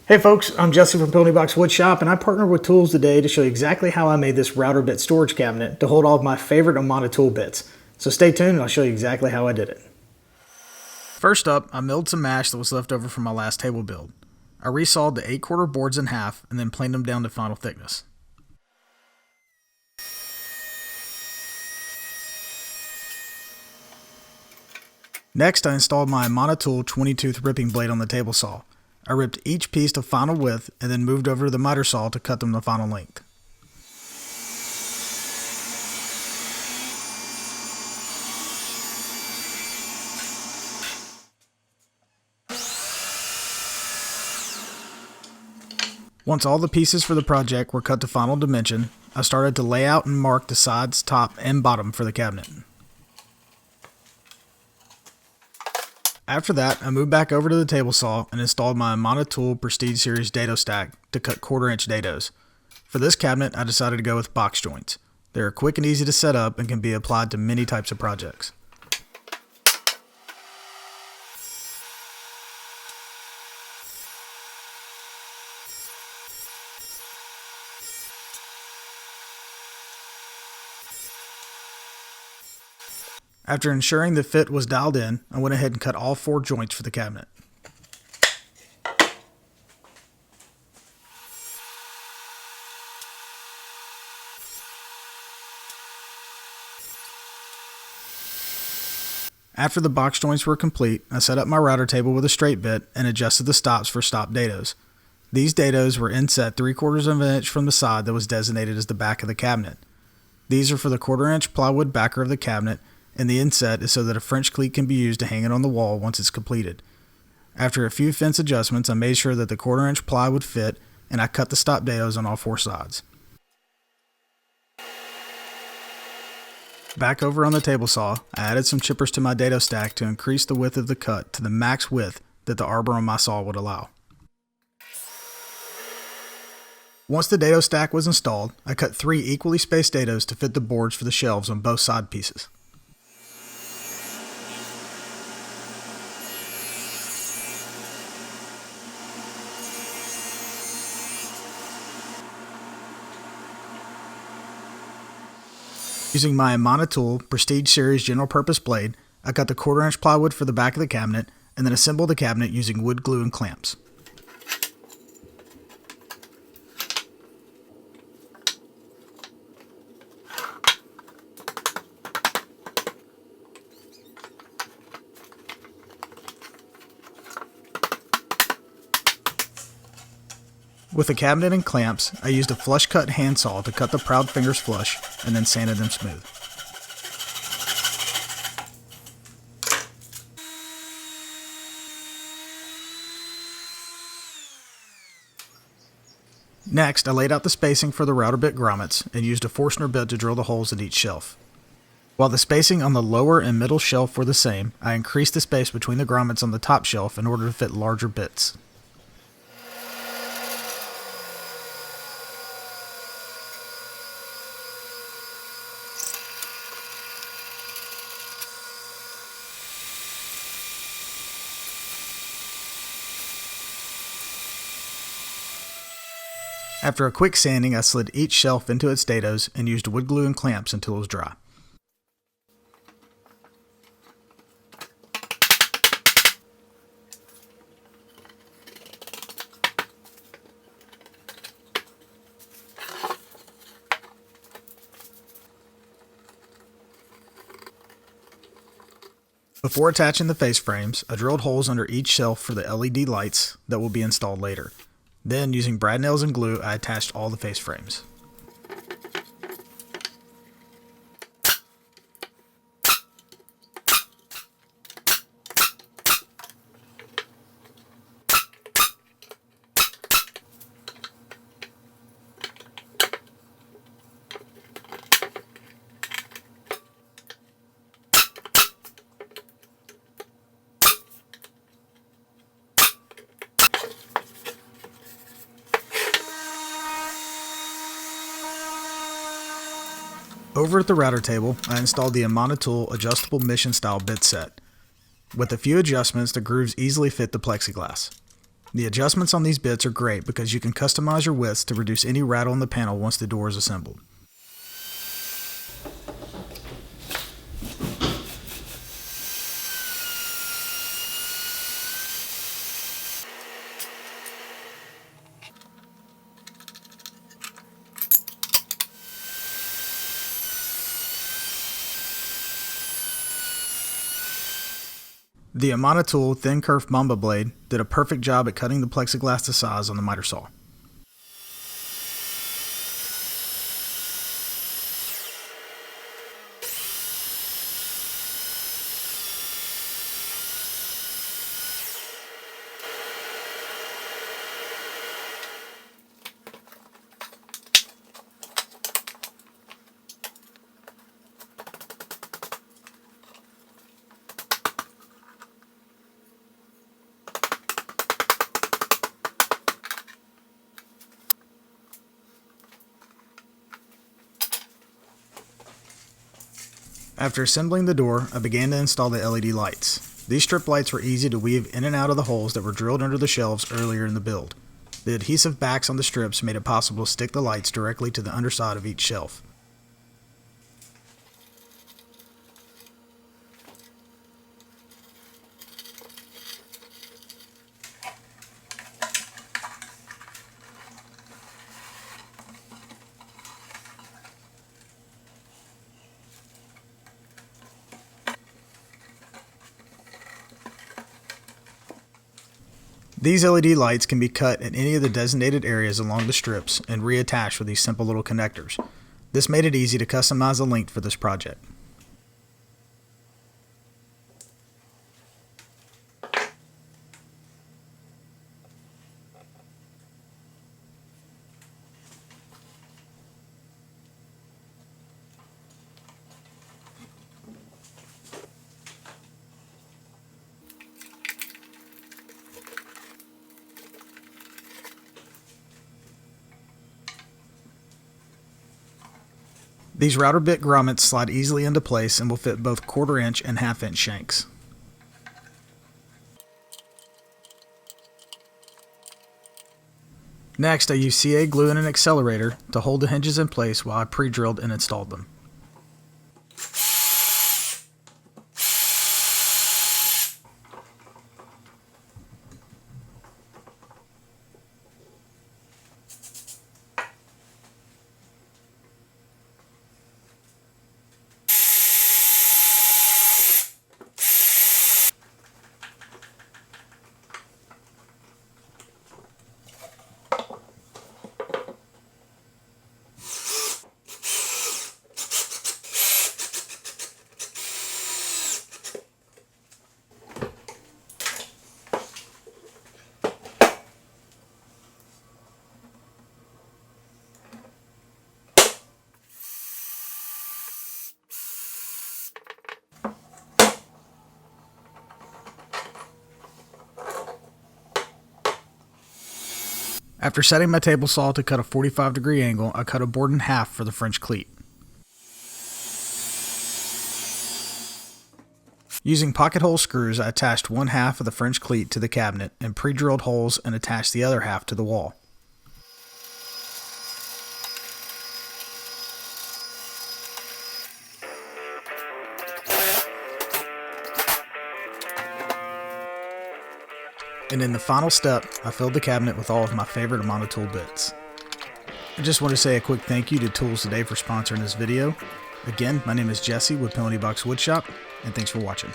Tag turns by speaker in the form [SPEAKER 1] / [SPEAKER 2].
[SPEAKER 1] Hey folks, I'm Jesse from Ponybox Woodshop, and I partnered with ToolsToday to show you exactly how I made this router bit storage cabinet to hold all of my favorite Amana Tool bits. So stay tuned and I'll show you exactly how I did it. First up, I milled some mash that was left over from my last table build. I resawed the 8/4 boards in half and then planed them down to final thickness. Next, I installed my Amana Tool 20-tooth ripping blade on the table saw. I ripped each piece to final width and then moved over to the miter saw to cut them to final length. Once all the pieces for the project were cut to final dimension, I started to lay out and mark the sides, top, and bottom for the cabinet. After that, I moved back over to the table saw and installed my Amana Tool Prestige Series dado stack to cut 1/4 inch dados. For this cabinet, I decided to go with box joints. They are quick and easy to set up and can be applied to many types of projects. After ensuring the fit was dialed in, I went ahead and cut all 4 joints for the cabinet. After the box joints were complete, I set up my router table with a straight bit and adjusted the stops for stop dados. These dados were inset 3/4 of an inch from the side that was designated as the back of the cabinet. These are for the 1/4 inch plywood backer of the cabinet, and the inset is so that a French cleat can be used to hang it on the wall once it's completed. After a few fence adjustments, I made sure that the 1/4 inch ply would fit, and I cut the stop dados on all 4 sides. Back over on the table saw, I added some chippers to my dado stack to increase the width of the cut to the max width that the arbor on my saw would allow. Once the dado stack was installed, I cut 3 equally spaced dados to fit the boards for the shelves on both side pieces. Using my Amana Tool Prestige Series General Purpose blade, I cut the 1/4 inch plywood for the back of the cabinet and then assembled the cabinet using wood glue and clamps. With the cabinet and clamps, I used a flush cut handsaw to cut the proud fingers flush and then sanded them smooth. Next, I laid out the spacing for the router bit grommets and used a Forstner bit to drill the holes in each shelf. While the spacing on the lower and middle shelf were the same, I increased the space between the grommets on the top shelf in order to fit larger bits. After a quick sanding, I slid each shelf into its dados and used wood glue and clamps until it was dry. Before attaching the face frames, I drilled holes under each shelf for the LED lights that will be installed later. Then, using brad nails and glue, I attached all the face frames. Over at the router table, I installed the Amana Tool adjustable mission style bit set. With a few adjustments, the grooves easily fit the plexiglass. The adjustments on these bits are great because you can customize your widths to reduce any rattle in the panel once the door is assembled. The Amana Tool thin Kerf Mamba blade did a perfect job at cutting the plexiglass to size on the miter saw. After assembling the door, I began to install the LED lights. These strip lights were easy to weave in and out of the holes that were drilled under the shelves earlier in the build. The adhesive backs on the strips made it possible to stick the lights directly to the underside of each shelf. These LED lights can be cut in any of the designated areas along the strips and reattached with these simple little connectors. This made it easy to customize the length for this project. These router bit grommets slide easily into place and will fit both 1/4 inch and 1/2 inch shanks. Next, I used CA glue and an accelerator to hold the hinges in place while I pre-drilled and installed them. After setting my table saw to cut a 45-degree angle, I cut a board in half for the French cleat. Using pocket hole screws, I attached 1/2 of the French cleat to the cabinet and pre-drilled holes and attached the other half to the wall. And in the final step, I filled the cabinet with all of my favorite Amana Tool bits. I just want to say a quick thank you to ToolsToday for sponsoring this video. Again, my name is Jesse with Penalty Box Woodshop, and thanks for watching.